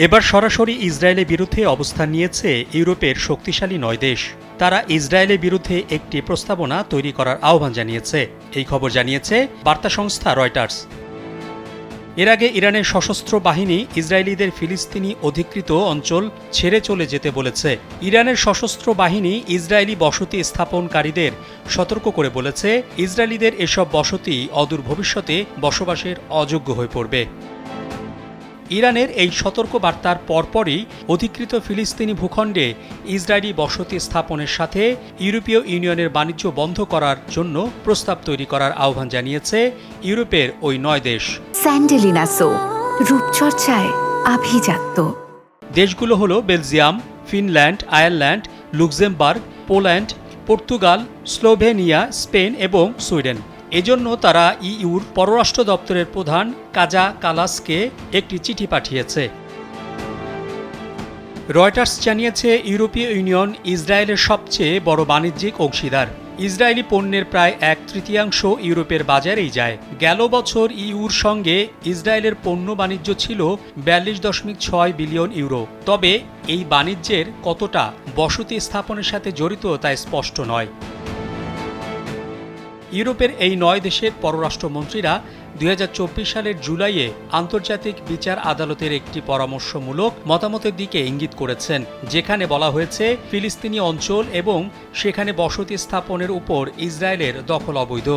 এবার সরাসরি ইসরায়েলের বিরুদ্ধে অবস্থান নিয়েছে ইউরোপের শক্তিশালী ৯ দেশ। তারা ইসরায়েলের বিরুদ্ধে একটি প্রস্তাবনা তৈরি করার আহ্বান জানিয়েছে। এই খবর জানিয়েছে বার্তা সংস্থা রয়টার্স। এর আগে ইরানের সশস্ত্র বাহিনী ইসরায়েলিদের ফিলিস্তিনি অধিকৃত অঞ্চল ছেড়ে চলে যেতে বলেছে। ইরানের সশস্ত্র বাহিনী ইসরায়েলি বসতি স্থাপনকারীদের সতর্ক করে বলেছে, ইসরায়েলিদের এসব বসতি অদূর ভবিষ্যতে বসবাসের অযোগ্য হয়ে পড়বে। ইরানের এই সতর্ক বার্তার পরপরই অধিকৃত ফিলিস্তিনি ভূখণ্ডে ইসরায়েলি বসতি স্থাপনের সাথে ইউরোপীয় ইউনিয়নের বাণিজ্য বন্ধ করার জন্য প্রস্তাব তৈরি করার আহ্বান জানিয়েছে ইউরোপের ওই ৯ দেশ। স্যান্ডেলিনা সো, রূপচর্চায় আভিজাত্য। দেশগুলো হলো Belgium, Finland, Ireland, Luxembourg, Poland, Portugal, Slovenia, Spain এবং সুইডেন। এজন্য তারা ইইউর পররাষ্ট্র দপ্তরের প্রধান কাজা কালাসকে একটি চিঠি পাঠিয়েছে। রয়টার্স জানিয়েছে, ইউরোপীয় ইউনিয়ন ইসরায়েলের সবচেয়ে বড় বাণিজ্যিক অংশীদার। ইসরায়েলি পণ্যের প্রায় 1/3 ইউরোপের বাজারেই যায়। গেল বছর ইইউর সঙ্গে ইসরায়েলের পণ্য বাণিজ্য ছিল 42.6 বিলিয়ন ইউরো। তবে এই বাণিজ্যের কতটা বসতি স্থাপনের সাথে জড়িত তা স্পষ্ট নয়। ইউরোপের এই ৯ দেশের পররাষ্ট্রমন্ত্রীরা ২০২৪ সালের জুলাইয়ে আন্তর্জাতিক বিচার আদালতের একটি পরামর্শমূলক মতামতের দিকে ইঙ্গিত করেছেন, যেখানে বলা হয়েছে ফিলিস্তিনি অঞ্চল এবং সেখানে বসতি স্থাপনের উপর ইসরায়েলের দখল অবৈধ।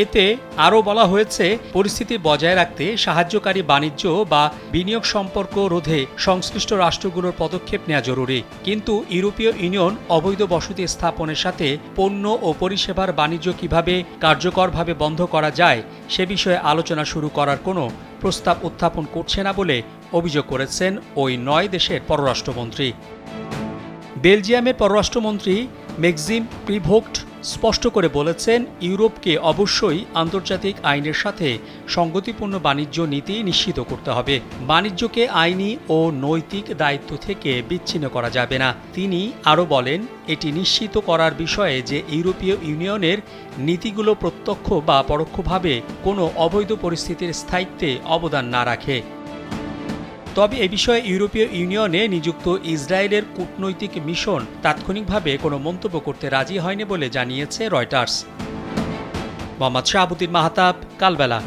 এতে আরও বলা হয়েছে, পরিস্থিতি বজায় রাখতে সাহায্যকারী বাণিজ্য বা বিনিয়োগ সম্পর্ক রোধে সংশ্লিষ্ট রাষ্ট্রগুলোর পদক্ষেপ নেওয়া জরুরি। কিন্তু ইউরোপীয় ইউনিয়ন অবৈধ বসতি স্থাপনের সাথে পণ্য ও পরিষেবার বাণিজ্য কিভাবে কার্যকরভাবে বন্ধ করা যায় সে বিষয়ে আলোচনা শুরু করার কোনো প্রস্তাব উত্থাপন করছে না বলে অভিযোগ করেছেন ওই ৯ দেশের পররাষ্ট্রমন্ত্রী। বেলজিয়ামের পররাষ্ট্রমন্ত্রী মেক্সিম প্রিভোক্ট স্পষ্ট করে বলেছেন, ইউরোপকে অবশ্যই আন্তর্জাতিক আইনের সাথে সঙ্গতিপূর্ণ বাণিজ্য নীতি নিশ্চিত করতে হবে। বাণিজ্যকে আইনি ও নৈতিক দায়িত্ব থেকে বিচ্ছিন্ন করা যাবে না। তিনি আরও বলেন, এটি নিশ্চিত করার বিষয়ে যে ইউরোপীয় ইউনিয়নের নীতিগুলো প্রত্যক্ষ বা পরোক্ষভাবে কোনো অবৈধ পরিস্থিতির স্থায়িত্বে অবদান না রাখে। তবে এ বিষয়ে ইউরোপীয় ইউনিয়নে নিযুক্ত ইসরায়েলের কূটনৈতিক মিশন তাৎক্ষণিকভাবে কোনো মন্তব্য করতে রাজি হয়নি বলে জানিয়েছে রয়টার্স। মোহাম্মদ শাহাবুদ্দিন মাহতাব, কালবেলা।